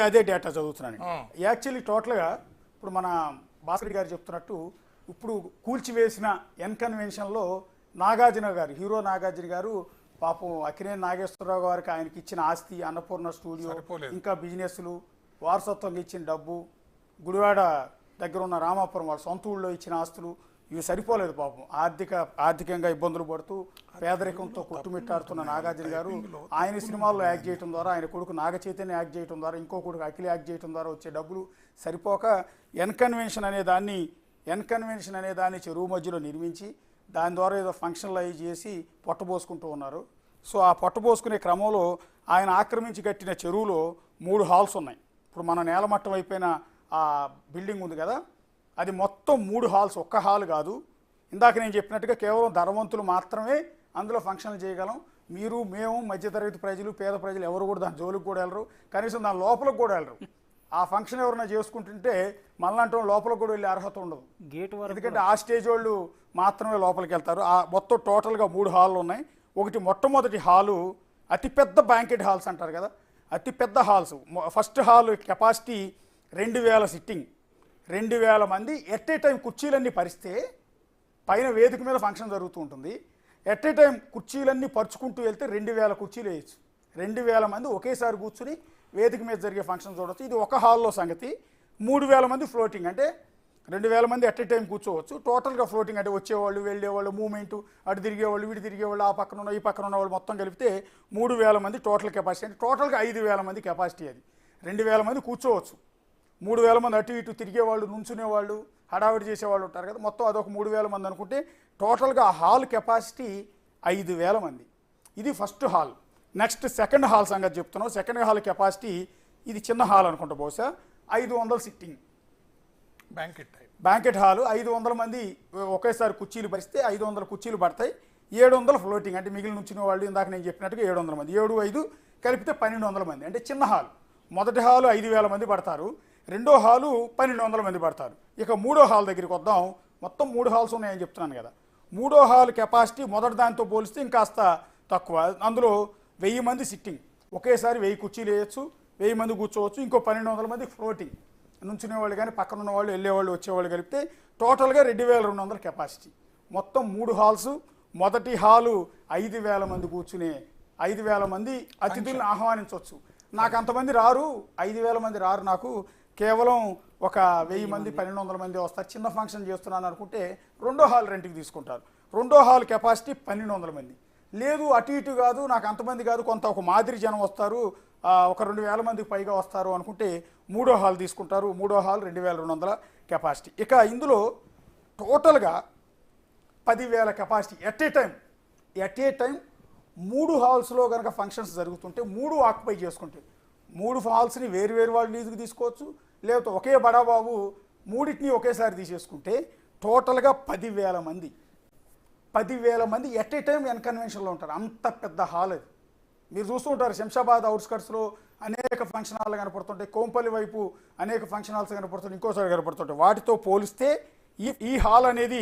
అదే డేటా చదువుతున్నాను. యాక్చువల్లీ టోటల్గా ఇప్పుడు మన భాస్కర్ గారు చెప్తున్నట్టు ఇప్పుడు కూల్చివేసిన ఎన్కన్వెన్షన్లో నాగార్జున గారు, హీరో నాగార్జున గారు పాపం అక్కినేని నాగేశ్వరరావు గారికి ఆయనకి ఇచ్చిన ఆస్తి, అన్నపూర్ణ స్టూడియో, ఇంకా బిజినెస్లు, వారసత్వంగా ఇచ్చిన డబ్బు, గుడివాడ దగ్గర ఉన్న రామాపురం వాళ్ళ సొంత ఊళ్ళో ఇచ్చిన ఆస్తులు ఇవి సరిపోలేదు. పాపం ఆర్థికంగా ఇబ్బందులు పడుతూ పేదరికంతో కొట్టుమిట్టాడుతున్న నాగార్జున గారు ఆయన సినిమాల్లో యాక్ట్ చేయడం ద్వారా, ఆయన కొడుకు నాగ చైతన్య యాక్ట్ చేయడం ద్వారా, ఇంకో కొడుకు అఖిల్ యాక్ట్ చేయడం ద్వారా వచ్చే డబ్బులు సరిపోక ఎన్కన్వెన్షన్ అనే దాన్ని చెరువు మధ్యలో నిర్మించి దాని ద్వారా ఏదో ఫంక్షన్లు అవి చేసి పొట్టబోసుకుంటూ ఉన్నారు. సో ఆ పొట్టబోసుకునే క్రమంలో ఆయన ఆక్రమించి కట్టిన చెరువులో 3 హాల్స్ ఉన్నాయి. ఇప్పుడు మన నేలమట్టం అయిపోయిన ఆ బిల్డింగ్ ఉంది కదా, అది మొత్తం 3 హాల్స్, ఒక్క హాల్ కాదు. ఇందాక నేను చెప్పినట్టుగా కేవలం ధనవంతులు మాత్రమే అందులో ఫంక్షన్లు చేయగలం. మీరు, మేము, మధ్యతరగతి ప్రజలు, పేద ప్రజలు ఎవరు కూడా దాని జోలికి కూడా వెళ్ళరు, కనీసం దాని లోపలికి కూడా వెళ్ళరు. ఆ ఫంక్షన్ ఎవరైనా చేసుకుంటుంటే మళ్ళంటే లోపలికి కూడా వెళ్ళే అర్హత ఉండదు, ఎందుకంటే ఆ స్టేజ్ వాళ్ళు మాత్రమే లోపలికి వెళ్తారు. ఆ మొత్తం టోటల్గా 3 హాల్లు ఉన్నాయి. ఒకటి మొట్టమొదటి హాలు అతిపెద్ద బ్యాంకెట్ హాల్స్ అంటారు కదా, అతిపెద్ద halls. First hall capacity 2000 sitting, 2000 మంది ఎట్ ఏ టైం. కుర్చీలన్నీ పరిస్తే పైన వేదిక మీద ఫంక్షన్ జరుగుతూ ఉంటుంది. ఎట్ ఏ టైం కుర్చీలన్నీ పరుచుకుంటూ వెళ్తే 2000 కుర్చీలు వేయచ్చు. 2000 మంది ఒకేసారి కూర్చుని వేదిక మీద జరిగే ఫంక్షన్ చూడవచ్చు. ఇది ఒక హాల్లో సంగతి. 3000 మంది ఫ్లోటింగ్, అంటే 2000 మంది ఎట్ ఏ టైం కూర్చోవచ్చు. టోటల్గా ఫ్లోటింగ్ అంటే వచ్చేవాళ్ళు, వెళ్ళేవాళ్ళు, మూమెంట్, అటు తిరిగేవాళ్ళు, వీటి తిరిగేవాళ్ళు, ఆ పక్కన ఉన్న ఈ పక్కన ఉన్న వాళ్ళు మొత్తం కలిపితే 3000 మంది టోటల్ కెపాసిటీ. అంటే టోటల్గా 5000 మంది కెపాసిటీ. అది 2000 మంది కూర్చోవచ్చు. 3000 మంది అటు ఇటు తిరిగేవాళ్ళు, నుంచునేవాళ్ళు, హడావిడి చేసేవాళ్ళు ఉంటారు కదా, మొత్తం అదొక 3000 మంది అనుకుంటే టోటల్గా ఆ హాల్ కెపాసిటీ 5000 మంది. ఇది first hall. Next second hall సంగతి చెప్తున్నాం. సెకండ్ హాల్ కెపాసిటీ, ఇది చిన్న హాల్ అనుకుంటా, బహుశా 500 సిట్టింగ్ బ్యాంకెట్ హాలు. 500 మంది ఒకేసారి కుర్చీలు పరిస్తే 500 కుర్చీలు పడతాయి. 700 ఫ్లోటింగ్, అంటే మిగిలిన నుంచిన వాళ్ళు ఇందాక నేను చెప్పినట్టుగా 700 మంది, 7, 5 కలిపితే 1200 మంది, అంటే చిన్న హాల్. మొదటి హాలు 5000 మంది పడతారు, రెండో హాలు 1200 మంది పడతారు. ఇక మూడో హాల్ దగ్గరికి వద్దాం. మొత్తం 3 హాల్స్ ఉన్నాయని చెప్తున్నాను కదా. మూడో హాల్ కెపాసిటీ మొదటి దానితో పోలిస్తే ఇంకాస్త తక్కువ. అందులో 1000 మంది సిట్టింగ్, ఒకేసారి 1000 కుర్చీలు వేయచ్చు, 1000 మంది కూర్చోవచ్చు. ఇంకో 1200 మంది ఫ్లోటింగ్, నుంచునేవాళ్ళు కానీ పక్కన ఉన్నవాళ్ళు, వెళ్ళేవాళ్ళు, వచ్చేవాళ్ళు కలిపితే టోటల్గా 2200 కెపాసిటీ. మొత్తం 3 హాల్స్. మొదటి హాలు 5000 మంది కూర్చునే, 5000 మంది అతిథులను ఆహ్వానించవచ్చు. నాకు అంతమంది రారు, 5000 మంది రారు, నాకు కేవలం ఒక 1000 మంది, 1200 మంది వస్తారు, చిన్న ఫంక్షన్ చేస్తున్నాను అనుకుంటే రెండో హాల్ రెంట్కి తీసుకుంటారు. రెండో హాల్ కెపాసిటీ 1200 మంది. లేదు అటు ఇటు కాదు, నాకు అంతమంది కాదు, కొంత ఒక మాదిరి జనం వస్తారు, ఒక 2000 మందికి పైగా వస్తారు అనుకుంటే మూడో హాల్ తీసుకుంటారు. మూడో హాల్ 2200 కెపాసిటీ. ఇక ఇందులో టోటల్గా 10,000 కెపాసిటీ ఎట్ ఏ టైం 3 హాల్స్లో కనుక ఫంక్షన్స్ జరుగుతుంటే 3 ఆక్యుపై చేసుకుంటే 3 హాల్స్ని వేరు వాళ్ళు లీజుకి తీసుకోవచ్చు, లేకపోతే ఒకే బడాబాబు 3టిని ఒకేసారి తీసేసుకుంటే టోటల్గా 10,000 మంది. 10,000 మంది ఎట్ ఏ టైం ఎన్కన్వెన్షన్లో ఉంటారు. అంత పెద్ద హాల్ అది. మీరు చూస్తూ ఉంటారు, శంషాబాద్ అవుట్స్కట్స్లో అనేక ఫంక్షన్ హాల్ కనపడుతుంటాయి, కోంపల్లి వైపు అనేక ఫంక్షన్ హాల్స్ కనపడుతుంటాయి, ఇంకోసారి కనపడుతుంటాయి. వాటితో పోలిస్తే ఈ హాల్ అనేది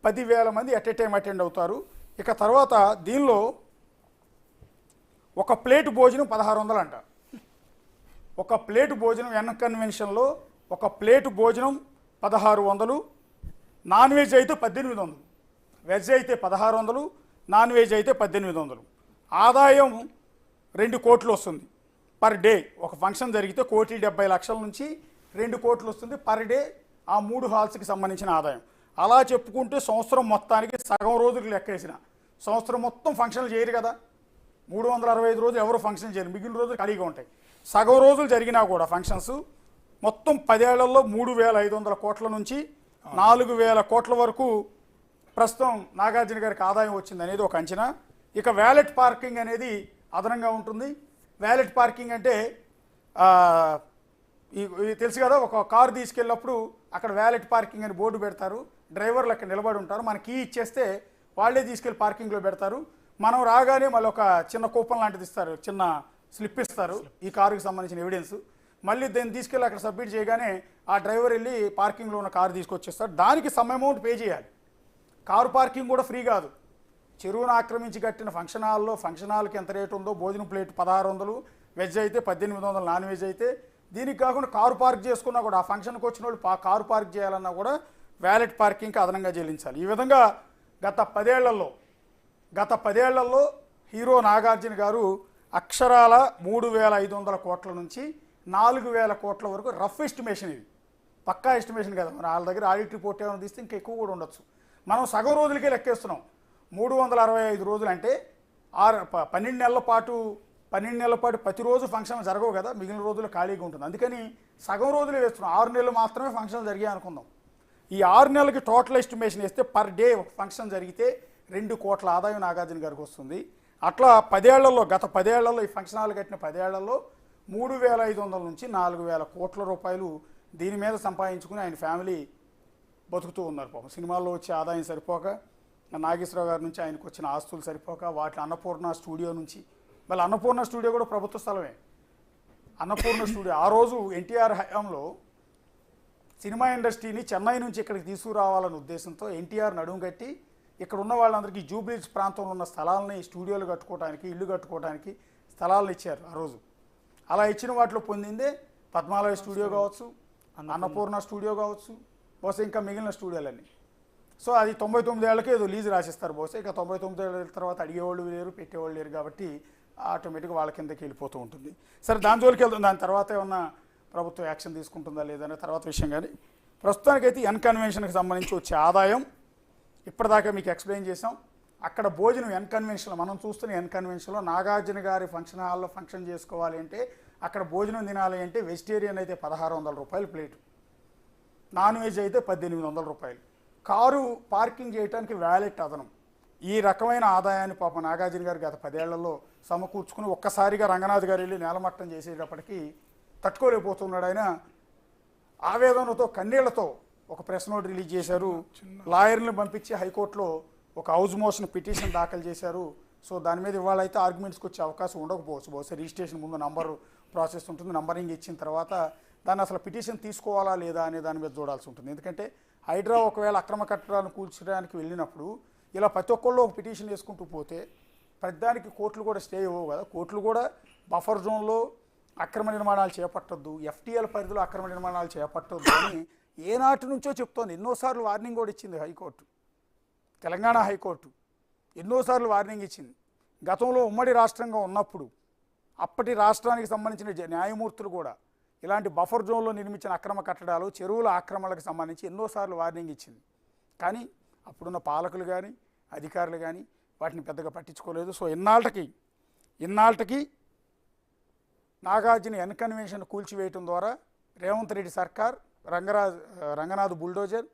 10,000 మంది ఎట్ ఏ టైం అటెండ్ అవుతారు. ఇక తర్వాత దీనిలో ఒక ప్లేట్ భోజనం 1600 అంట. ఒక ప్లేట్ భోజనం ఎన్కన్వెన్షన్లో ఒక ప్లేట్ భోజనం 1600. నాన్ వెజ్ అయితే 1800, వెజ్ అయితే 1600, నాన్ వెజ్ అయితే 1800. ఆదాయం 2 కోట్లు వస్తుంది పర్ డే. ఒక ఫంక్షన్ జరిగితే 1,70,00,000 నుంచి 2 కోట్లు వస్తుంది పర్ డే, ఆ 3 హాల్స్కి సంబంధించిన ఆదాయం. అలా చెప్పుకుంటే సంవత్సరం మొత్తానికి సగం రోజులు లెక్కేసిన, సంవత్సరం మొత్తం ఫంక్షన్లు చేయరు కదా, 365 రోజులు ఎవరు ఫంక్షన్ చేయరు, మిగిలిన రోజులు ఖాళీగా ఉంటాయి. సగం రోజులు జరిగినా కూడా ఫంక్షన్స్ మొత్తం 10 ఏళ్లలో 3,500 కోట్ల నుంచి 4,000 కోట్ల వరకు ప్రస్తుతం నాగార్జున గారికి ఆదాయం వచ్చింది అనేది ఒక అంచనా. ఇక వ్యాలెట్ పార్కింగ్ అనేది అదనంగా ఉంటుంది. వ్యాలెట్ పార్కింగ్ అంటే తెలుసు కదా, ఒక కారు తీసుకెళ్ళినప్పుడు అక్కడ వ్యాలెట్ పార్కింగ్ అని బోర్డు పెడతారు, డ్రైవర్లు అక్కడ నిలబడి ఉంటారు, మన కీ ఇచ్చేస్తే వాళ్ళే తీసుకెళ్ళి పార్కింగ్లో పెడతారు. మనం రాగానే మళ్ళీ ఒక చిన్న కూపన్ లాంటిది ఇస్తారు, చిన్న స్లిప్ ఇస్తారు, ఈ కారుకి సంబంధించిన ఎవిడెన్స్. మళ్ళీ దాన్ని తీసుకెళ్ళి అక్కడ సబ్మిట్ చేయగానే ఆ డ్రైవర్ వెళ్ళి పార్కింగ్లో ఉన్న కారు తీసుకొచ్చేస్తాడు. దానికి సమ్ అమౌంట్ పే చేయాలి. కారు పార్కింగ్ కూడా ఫ్రీ కాదు. చెరువును ఆక్రమించి కట్టిన ఫంక్షన్ హాల్కి ఎంత రేటు ఉందో, భోజనం ప్లేట్ 1600, వెజ్ అయితే 1800 నాన్ వెజ్ అయితే. దీనికి కాకుండా కారు పార్క్ చేసుకున్నా కూడా ఆ ఫంక్షన్కి వచ్చిన వాళ్ళు కారు పార్క్ చేయాలన్నా కూడా వ్యాలెట్ పార్కింగ్కి అదనంగా చెల్లించాలి. ఈ విధంగా గత 10 ఏళ్లలో హీరో నాగార్జున గారు అక్షరాల 3500 కోట్ల నుంచి 4000 కోట్ల వరకు రఫ్ ఎస్టిమేషన్, ఇది పక్కా ఎస్టిమేషన్ కదా, మన వాళ్ళ దగ్గర ఆడిట్ రిపోర్ట్ ఏమైనా తీస్తే ఇంకా ఎక్కువ కూడా ఉండొచ్చు. మనం సగం రోజులకే లెక్కేస్తున్నాం. 365 రోజులు అంటే 12 నెలల పాటు ప్రతిరోజు ఫంక్షన్లు జరగవు కదా, మిగిలిన రోజులు ఖాళీగా ఉంటుంది. అందుకని సగం రోజులే వేస్తున్నాం. 6 నెలలు మాత్రమే ఫంక్షన్లు జరిగాయి అనుకుందాం. ఈ 6 నెలలకి టోటల్ ఎస్టిమేషన్ వేస్తే పర్ డే ఒక ఫంక్షన్ జరిగితే 2 కోట్ల ఆదాయం నాగార్జున గారికి వస్తుంది. అట్లా 10 ఏళ్లలో, గత 10 ఏళ్లలో, ఈ ఫంక్షన్ హాల్ కట్టిన 10 ఏళ్లలో 3500 నుంచి 4000 కోట్ల రూపాయలు దీని మీద సంపాదించుకుని ఆయన ఫ్యామిలీ బతుకుతూ ఉన్నారు. పాపం సినిమాల్లో వచ్చే ఆదాయం సరిపోక, నాగేశ్వరరావు గారి నుంచి ఆయనకు వచ్చిన ఆస్తులు సరిపోక, వాటి అన్నపూర్ణ స్టూడియో నుంచి, మళ్ళీ అన్నపూర్ణ స్టూడియో కూడా ప్రభుత్వ స్థలమే. అన్నపూర్ణ స్టూడియో ఆ రోజు ఎన్టీఆర్ హయాంలో సినిమా ఇండస్ట్రీని చెన్నై నుంచి ఇక్కడికి తీసుకురావాలనే ఉద్దేశంతో ఎన్టీఆర్ నడుము కట్టి ఇక్కడ ఉన్న వాళ్ళందరికీ జూబ్లీస్ ప్రాంతంలో ఉన్న స్థలాలని స్టూడియోలు కట్టుకోవడానికి, ఇల్లు కట్టుకోవడానికి స్థలాలను ఇచ్చారు ఆ రోజు. అలా ఇచ్చిన వాటిలో పొందిందే పద్మాలయ స్టూడియో కావచ్చు, అన్నపూర్ణ స్టూడియో కావచ్చు, బహుశా ఇంకా మిగిలిన స్టూడియోలన్నీ. సో అది 99 ఏళ్ళకే ఏదో లీజు రాసిస్తారు బహుశా. ఇక 99 ఏళ్ళ తర్వాత అడిగేవాళ్ళు లేరు, పెట్టేవాళ్ళు లేరు కాబట్టి ఆటోమేటిక్గా వాళ్ళ కిందకి వెళ్ళిపోతూ ఉంటుంది. సరే, దాని జోలికి వెళ్తుంది. దాని తర్వాత ఏమన్నా ప్రభుత్వం యాక్షన్ తీసుకుంటుందా లేదనే తర్వాత విషయం. కానీ ప్రస్తుతానికైతే ఎన్కన్వెన్షన్కి సంబంధించి వచ్చే ఆదాయం ఇప్పటిదాకా మీకు ఎక్స్ప్లెయిన్ చేసాం. అక్కడ భోజనం ఎన్కన్వెన్షన్లో, మనం చూస్తున్న ఎన్కన్వెన్షన్లో నాగార్జున గారి ఫంక్షన్ హాల్లో ఫంక్షన్ చేసుకోవాలి అంటే, అక్కడ భోజనం తినాలి అంటే వెజిటేరియన్ అయితే 1600 రూపాయలు ప్లేటు, నాన్ వెజ్ అయితే 1800 రూపాయలు, కారు పార్కింగ్ చేయడానికి వ్యాలెట్ అదనం. ఈ రకమైన ఆదాయాన్ని పాప నాగార్జున గారు గత 10 ఏళ్లలో సమకూర్చుకుని ఒక్కసారిగా రంగనాథ్ గారు వెళ్ళి నేలమట్టం చేసేటప్పటికి తట్టుకోలేకపోతున్నాడు. ఆయన ఆవేదనతో కన్నీళ్లతో ఒక ప్రెస్ నోట్ రిలీజ్ చేశారు. లాయర్ని పంపించి హైకోర్టులో ఒక హౌస్ మోషన్ పిటిషన్ దాఖలు చేశారు. సో దాని మీద ఇవాళ అయితే ఆర్గ్యుమెంట్స్కి వచ్చే అవకాశం ఉండకపోవచ్చు. బహుశా రిజిస్ట్రేషన్ ముందు నంబర్ ప్రాసెస్ ఉంటుంది, నంబరింగ్ ఇచ్చిన తర్వాత దాన్ని అసలు పిటిషన్ తీసుకోవాలా లేదా అనే దాని మీద చూడాల్సి ఉంటుంది. ఎందుకంటే హైడ్రా ఒకవేళ అక్రమ కట్టడాలను కూల్చడానికి వెళ్ళినప్పుడు ఇలా ప్రతి ఒక్కళ్ళు ఒక పిటిషన్ వేసుకుంటూ పోతే ప్రతిదానికి కోర్టులు కూడా స్టే ఇవ్వవు కదా. కోర్టులు కూడా బఫర్ జోన్లో అక్రమ నిర్మాణాలు చేపట్టొద్దు, ఎఫ్టీఎల్ పరిధిలో అక్రమ నిర్మాణాలు చేపట్టొద్దు అని ఏనాటి నుంచో చెప్తోంది. ఎన్నోసార్లు వార్నింగ్ కూడా ఇచ్చింది హైకోర్టు, తెలంగాణ హైకోర్టు ఎన్నోసార్లు వార్నింగ్ ఇచ్చింది. గతంలో ఉమ్మడి రాష్ట్రంగా ఉన్నప్పుడు అప్పటి రాష్ట్రానికి సంబంధించిన న్యాయమూర్తులు కూడా ఇలాంటి బఫర్ జోన్లో నిర్మించిన అక్రమ కట్టడాలు, చెరువుల ఆక్రమణలకు సంబంధించి ఎన్నోసార్లు వార్నింగ్ ఇచ్చింది. కానీ అప్పుడున్న పాలకులు కానీ అధికారులు కానీ వాటిని పెద్దగా పట్టించుకోలేదు. సో ఇన్నాళ్ళకి నాగార్జున ఎన్కన్వెన్షన్ కూల్చివేయటం ద్వారా రేవంత్ రెడ్డి సర్కార్, రంగనాథ్ బుల్డోజర్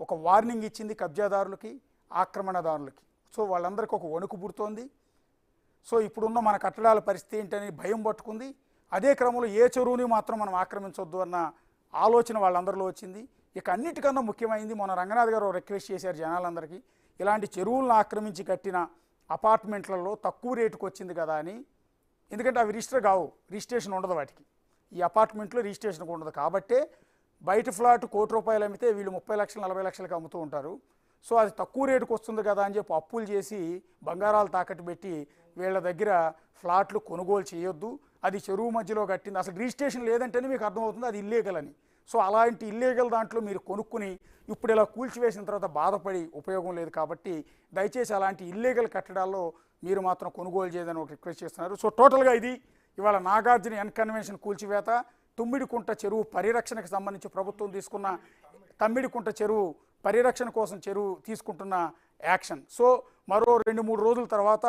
ఒక వార్నింగ్ ఇచ్చింది కబ్జాదారులకి, ఆక్రమణదారులకి. సో వాళ్ళందరికీ ఒక వణుకు పుడుతోంది. సో ఇప్పుడున్న మన కట్టడాల పరిస్థితి ఏంటని భయం పట్టుకుంది. అదే క్రమంలో ఏ చెరువుని మాత్రం మనం ఆక్రమించొద్దు అన్న ఆలోచన వాళ్ళందరిలో వచ్చింది. ఇక అన్నిటికన్నా ముఖ్యమైంది, మొన్న రంగనాథ్ గారు రిక్వెస్ట్ చేశారు జనాలందరికీ, ఇలాంటి చెరువులను ఆక్రమించి కట్టిన అపార్ట్మెంట్లలో తక్కువ రేటుకు వచ్చింది కదా అని. ఎందుకంటే అవి రిజిస్టర్ కావు, రిజిస్ట్రేషన్ ఉండదు వాటికి. ఈ అపార్ట్మెంట్లో రిజిస్ట్రేషన్ ఉండదు కాబట్టే బయట ఫ్లాట్ ₹1,00,00,000 అమ్మితే వీళ్ళు 30 లక్షలు 40 లక్షలకి అమ్ముతూ ఉంటారు. సో అది తక్కువ రేటుకు వస్తుంది కదా అని చెప్పి అప్పులు చేసి బంగారాలు తాకట్టు పెట్టి వీళ్ళ దగ్గర ఫ్లాట్లు కొనుగోలు చేయొద్దు, అది చెరువు మధ్యలో కట్టింది, అసలు రిజిస్ట్రేషన్ లేదంటేనే మీకు అర్థమవుతుంది అది ఇల్లీగల్ అని. సో అలాంటి ఇల్లీగల్ దాంట్లో మీరు కొనుక్కుని ఇప్పుడు ఇలా కూల్చివేసిన తర్వాత బాధపడి ఉపయోగం లేదు. కాబట్టి దయచేసి అలాంటి ఇల్లీగల్ కట్టడాల్లో మీరు మాత్రం కొనుగోలు చేయదని ఒక రిక్వెస్ట్ చేస్తున్నారు. సో టోటల్గా ఇది ఇవాళ నాగార్జున ఎన్కన్వెన్షన్ కూల్చివేత, తుమ్మిడికుంట చెరువు పరిరక్షణకు సంబంధించి ప్రభుత్వం తీసుకున్న తమ్మిడికుంట చెరువు పరిరక్షణ కోసం తీసుకుంటున్న యాక్షన్. సో మరో 2-3 రోజుల తర్వాత